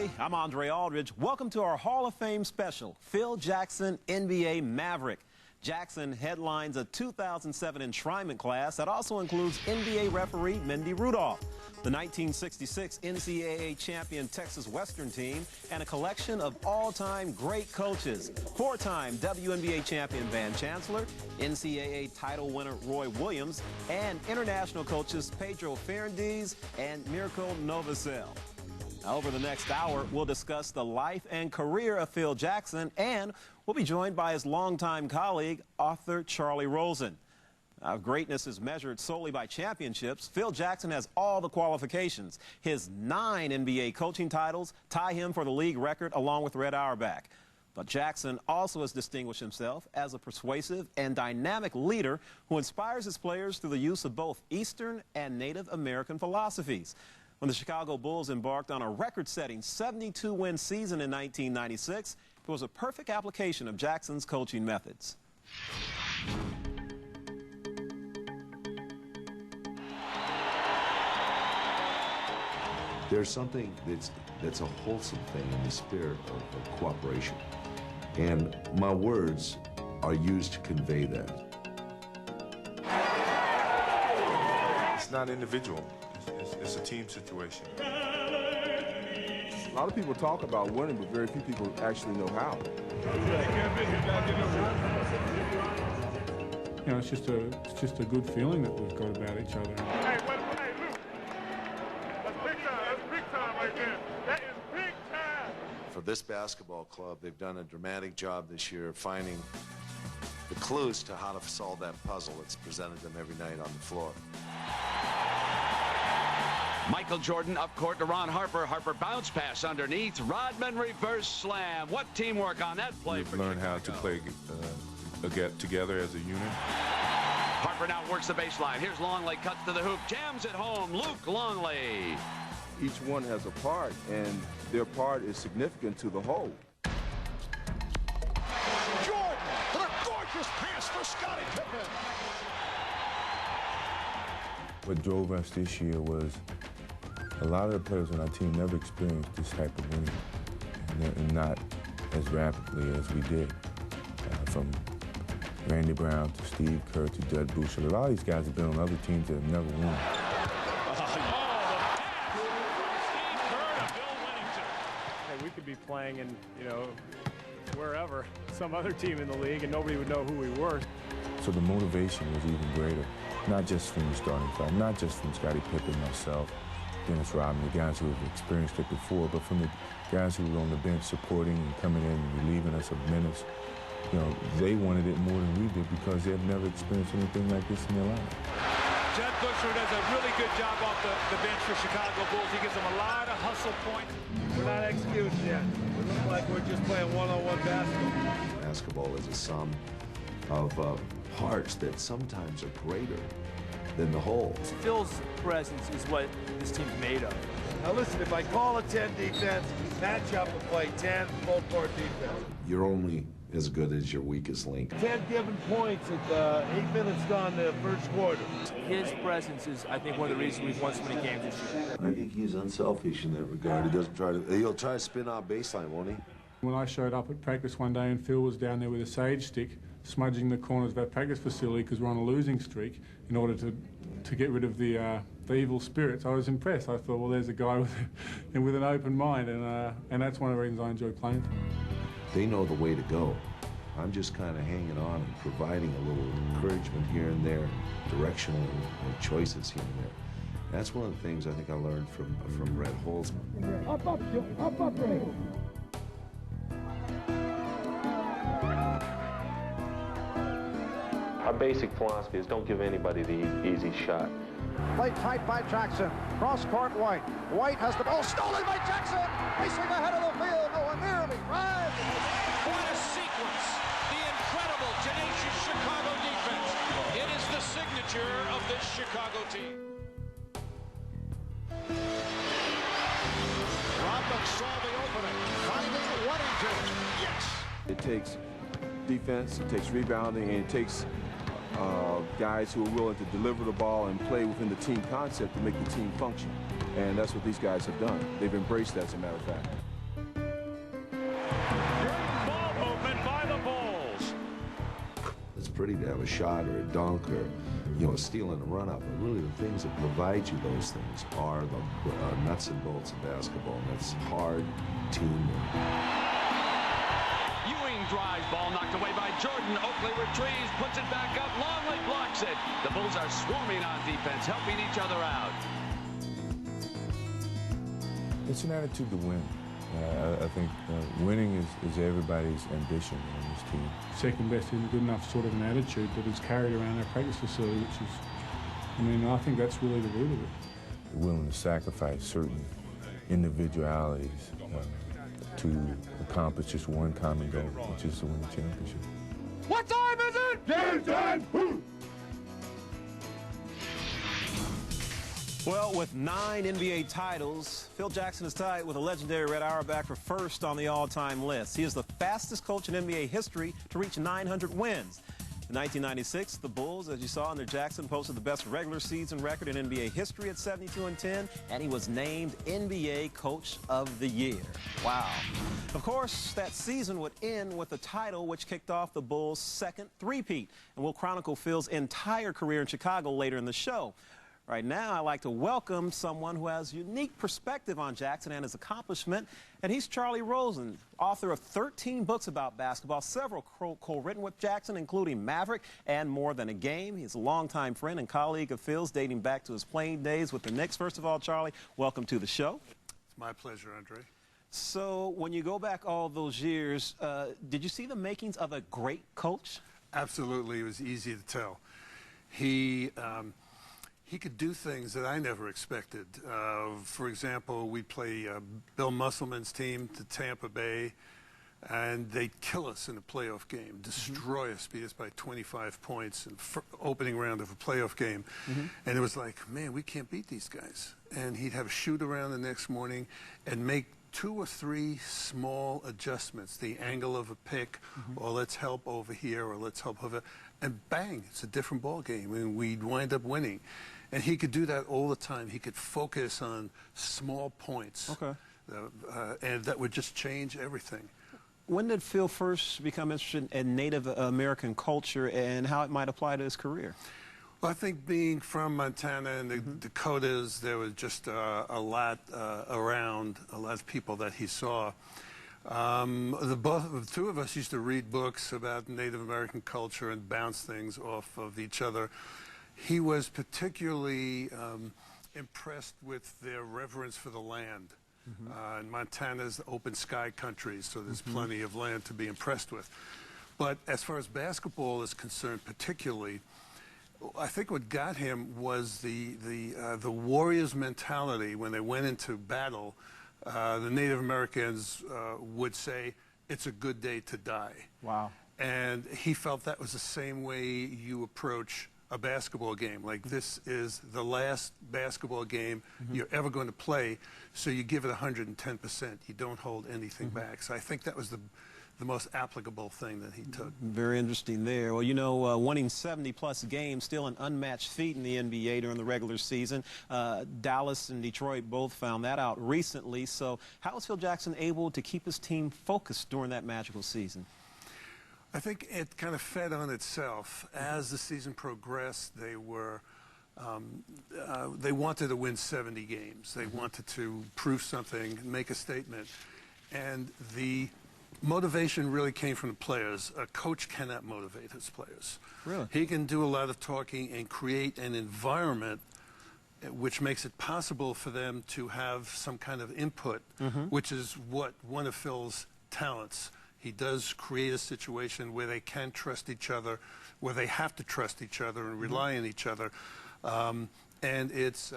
everybody. I'm Andre Aldridge. Welcome to our Hall of Fame special, Phil Jackson, NBA Maverick. Jackson headlines a 2007 enshrinement class that also includes NBA referee Mindy Rudolph, the 1966 NCAA champion Texas Western team, and a collection of all-time great coaches. Four-time WNBA champion Van Chancellor, NCAA title winner Roy Williams, and international coaches Pedro Fernández and Mirko Novosel. Now, over the next hour, we'll discuss the life and career of Phil Jackson, and we'll be joined by his longtime colleague, author Charlie Rosen. Greatness is measured solely by championships. Phil Jackson has all the qualifications. His 9 NBA coaching titles tie him for the league record along with Red Auerbach. But Jackson also has distinguished himself as a persuasive and dynamic leader who inspires his players through the use of both Eastern and Native American philosophies. When the Chicago Bulls embarked on a record-setting 72-win season in 1996, it was a perfect application of Jackson's coaching methods. There's something that's a wholesome thing in the spirit of cooperation. And my words are used to convey that. It's not individual. It's a team situation. A lot of people talk about winning, but very few people actually know how. You know, it's just a good feeling that we've got about each other. Hey, Luke, that's big time right there. That is big time. For this basketball club, they've done a dramatic job this year of finding the clues to how to solve that puzzle that's presented them every night on the floor. Michael Jordan up court to Ron Harper. Harper bounce pass underneath. Rodman reverse slam. What teamwork on that play? We've learned how to play together as a unit. Harper now works the baseline. Here's Longley, cuts to the hoop, jams it home. Luke Longley. Each one has a part, and their part is significant to the whole. Jordan with a gorgeous pass for Scottie Pippen. What drove us this year was a lot of the players on our team never experienced this type of winning, and not as rapidly as we did. From Randy Brown to Steve Kerr to Judd Boucher. A lot of these guys have been on other teams that have never won. Hey, we could be playing in, wherever, some other team in the league, and nobody would know who we were. So the motivation was even greater, not just from the starting five, not just from Scottie Pippen, myself, Dennis Rodman, the guys who have experienced it before, but from the guys who were on the bench supporting and coming in and relieving us of minutes. You know, they wanted it more than we did because they've never experienced anything like this in their life. Judd Boucher does a really good job off the bench for Chicago Bulls. He gives them a lot of hustle points. We're not executing yet. We look like we're just playing one-on-one basketball. Basketball is a sum of parts that sometimes are greater than the whole. Phil's presence is what this team's made of. Now listen, if I call a 10 defense, match up and play 10 full court defense. You're only as good as your weakest link. 10 given points at 8 minutes gone the first quarter. His presence is, I think, one of the reasons we've won so many games this year. I think he's unselfish in that regard. He doesn't he'll try to spin out baseline, won't he? When I showed up at practice one day and Phil was down there with a sage stick, smudging the corners of our practice facility because we're on a losing streak in order to get rid of the evil spirits, I was impressed. I thought, well, there's a guy with an open mind, and that's one of the reasons I enjoy playing for him. They know the way to go. I'm just kind of hanging on and providing a little encouragement here and there, directional choices here and there. That's one of the things I think I learned from Red Holzman. Up, Ray. Our basic philosophy is don't give anybody the easy shot. Played tight by Jackson. Cross court White. White has the ball stolen by Jackson. Racing ahead of the field. No one nearly drives. What a sequence. The incredible, tenacious Chicago defense. It is the signature of this Chicago team. Rodman saw the opening. Finding Weddington. Yes. It takes defense, it takes rebounding, and it takes guys who are willing to deliver the ball and play within the team concept to make the team function. And that's what these guys have done. They've embraced that, as a matter of fact. pretty to have a shot or a dunk or, you know, a steal and a run-up. But really the things that provide you those things are the nuts and bolts of basketball. And that's hard teamwork. Ewing drives, ball knocked away by Jordan. Oakley retrieves, puts it back up. Longley blocks it. The Bulls are swarming on defense, helping each other out. It's an attitude to win. I think winning is everybody's ambition on this team. Second best isn't good enough sort of an attitude that is carried around our practice facility, which is, I mean, I think that's really the root of it. They're willing to sacrifice certain individualities to accomplish just one common goal, which is to win the championship. What time is it? Game time! Well, with 9 NBA titles, Phil Jackson is tied with a legendary Red Auerbach for first on the all-time list. He is the fastest coach in NBA history to reach 900 wins. In 1996, the Bulls, as you saw under Jackson, posted the best regular season record in NBA history at 72-10, and he was named NBA Coach of the Year. Wow. Of course, that season would end with a title which kicked off the Bulls' second three-peat, and we'll chronicle Phil's entire career in Chicago later in the show. Right now, I'd like to welcome someone who has unique perspective on Jackson and his accomplishment, and he's Charlie Rosen, author of 13 books about basketball, several co-written with Jackson, including Maverick and More Than a Game. He's a longtime friend and colleague of Phil's, dating back to his playing days with the Knicks. First of all, Charlie, welcome to the show. It's my pleasure, Andre. So, when you go back all those years, did you see the makings of a great coach? Absolutely. It was easy to tell. He could do things that I never expected. For example, we'd play Bill Musselman's team to Tampa Bay, and they'd kill us in a playoff game, destroy us, beat us by 25 points in the opening round of a playoff game. And it was like, man, we can't beat these guys. And he'd have a shoot around the next morning and make 2 or 3 small adjustments, the angle of a pick, or let's help over here, or let's help over, and bang, it's a different ball game, and we'd wind up winning. And he could do that all the time. He could focus on small points, and that would just change everything. When did Phil first become interested in Native American culture and how it might apply to his career? Well, I think being from Montana and the Dakotas, there was just a lot around, a lot of people that he saw. The two of us used to read books about Native American culture and bounce things off of each other. He was particularly impressed with their reverence for the land. And Montana's open sky country, so there's plenty of land to be impressed with. But as far as basketball is concerned particularly, I think what got him was the warriors' mentality. When they went into battle, the Native Americans would say, "It's a good day to die." Wow. And he felt that was the same way you approach a basketball game. Like, this is the last basketball game you're ever going to play, so you give it 110%. You don't hold anything back. So I think that was the most applicable thing that he took. Very interesting there. Well, you know, winning 70-plus games, still an unmatched feat in the NBA during the regular season. Dallas and Detroit both found that out recently. So how was Phil Jackson able to keep his team focused during that magical season? I think it kind of fed on itself. As the season progressed, they wanted to win 70 games. They wanted to prove something, make a statement. And the motivation really came from the players. A coach cannot motivate his players. Really? He can do a lot of talking and create an environment which makes it possible for them to have some kind of input, which is one of Phil's talents. He does create a situation where they can trust each other, where they have to trust each other and rely on each other. And it's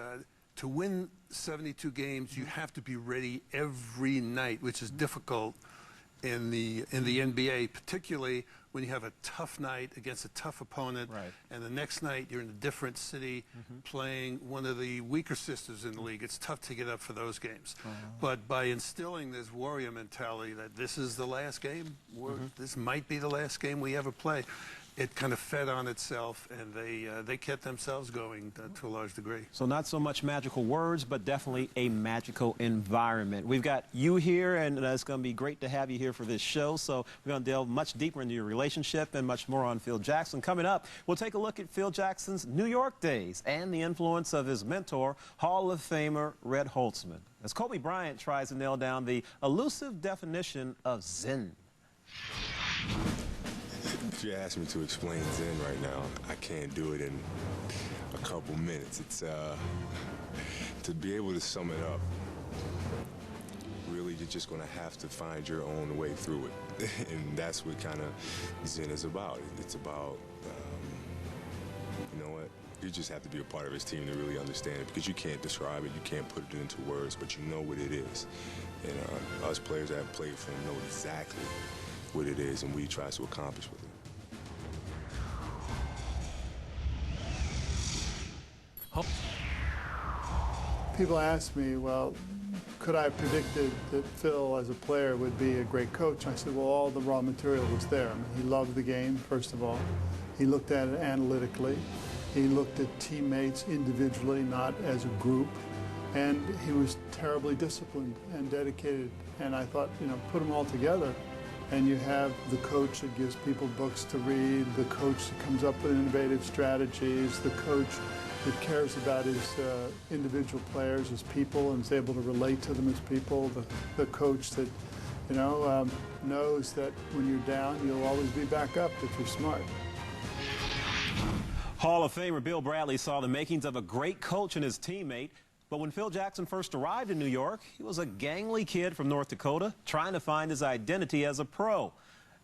to win 72 games, you have to be ready every night, which is difficult in the NBA, particularly when you have a tough night against a tough opponent, and the next night you're in a different city playing one of the weaker sisters in the league. It's tough to get up for those games. But by instilling this warrior mentality that this is the last game, this might be the last game we ever play, it kind of fed on itself, and they kept themselves going to a large degree. So not so much magical words, but definitely a magical environment. We've got you here, and it's going to be great to have you here for this show. So we're going to delve much deeper into your relationship and much more on Phil Jackson. Coming up, we'll take a look at Phil Jackson's New York days and the influence of his mentor, Hall of Famer Red Holtzman, as Kobe Bryant tries to nail down the elusive definition of Zen. If you ask me to explain Zen right now, I can't do it in a couple minutes. It's to be able to sum it up, really you're just going to have to find your own way through it. And that's what kind of Zen is about. It's about, you know what, you just have to be a part of his team to really understand it, because you can't describe it, you can't put it into words, but you know what it is. And us players that have played for him know exactly what it is and what he tries to accomplish with it. People ask me, well, could I have predicted that Phil as a player would be a great coach? I said, well, all the raw material was there. I mean, he loved the game, first of all. He looked at it analytically. He looked at teammates individually, not as a group. And he was terribly disciplined and dedicated. And I thought, you know, put them all together, and you have the coach that gives people books to read, the coach that comes up with innovative strategies, the coach that cares about his individual players as people and is able to relate to them as people, the coach that, you know, knows that when you're down, you'll always be back up if you're smart. Hall of Famer Bill Bradley saw the makings of a great coach in his teammate. But when Phil Jackson first arrived in New York, he was a gangly kid from North Dakota trying to find his identity as a pro.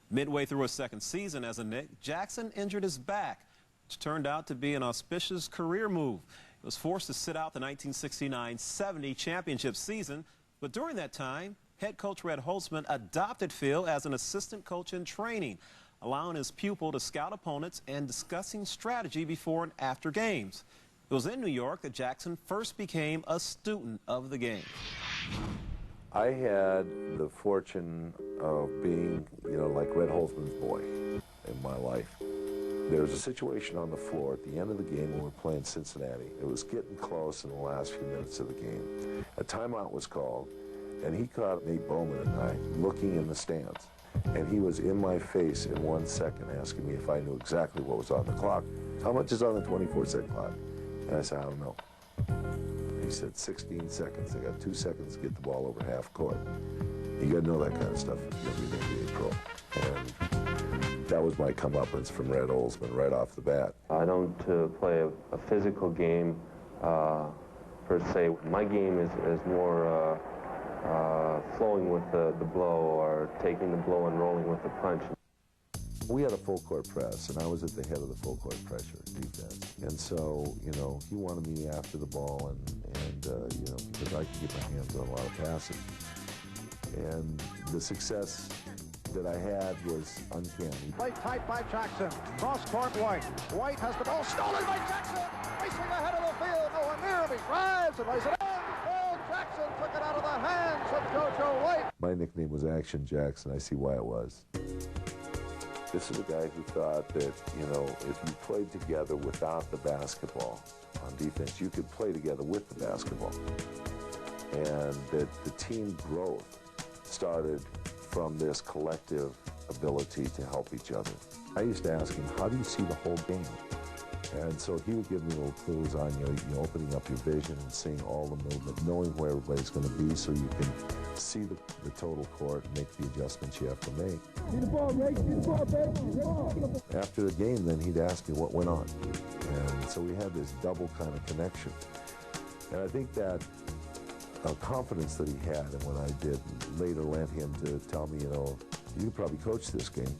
Midway through his second season as a Knick, Jackson injured his back, which turned out to be an auspicious career move. He was forced to sit out the 1969-70 championship season, but during that time, head coach Red Holtzman adopted Phil as an assistant coach in training, allowing his pupil to scout opponents and discussing strategy before and after games. It was in New York that Jackson first became a student of the game. I had the fortune of being, you know, like Red Holtzman's boy in my life. There was a situation on the floor at the end of the game when we were playing Cincinnati. It was getting close in the last few minutes of the game. A timeout was called, and he caught Nate Bowman and I looking in the stands. And he was in my face in 1 second asking me if I knew exactly what was on the clock. How much is on the 24-second clock? And I said, I don't know. He said, 16 seconds. I got 2 seconds to get the ball over half court. You got to know that kind of stuff if you're going to be an NBA pro. And that was my comeuppance from Red Holtzman right off the bat. I don't play a physical game per se. My game is more flowing with the blow, or taking the blow and rolling with the punch. We had a full court press, and I was at the head of the full court pressure defense. And so, you know, he wanted me after the ball, and you know, because I could get my hands on a lot of passing. And the success that I had was uncanny. Play tight by Jackson. Cross court White. White has the ball stolen by Jackson. Racing ahead of the field. Nowhere near him. He drives and lays it in. Oh, Jackson took it out of the hands of JoJo White. My nickname was Action Jackson. I see why it was. This is a guy who thought that, you know, if you played together without the basketball on defense, you could play together with the basketball. And that the team growth started from this collective ability to help each other. I used to ask him, how do you see the whole game? And so he would give me little clues on, you know, opening up your vision and seeing all the movement, knowing where everybody's going to be so you can see the total court and make the adjustments you have to make. After the game, then he'd ask me what went on. And so we had this double kind of connection. And I think that confidence that he had, and what I did later led him to tell me, you know, you could probably coach this game.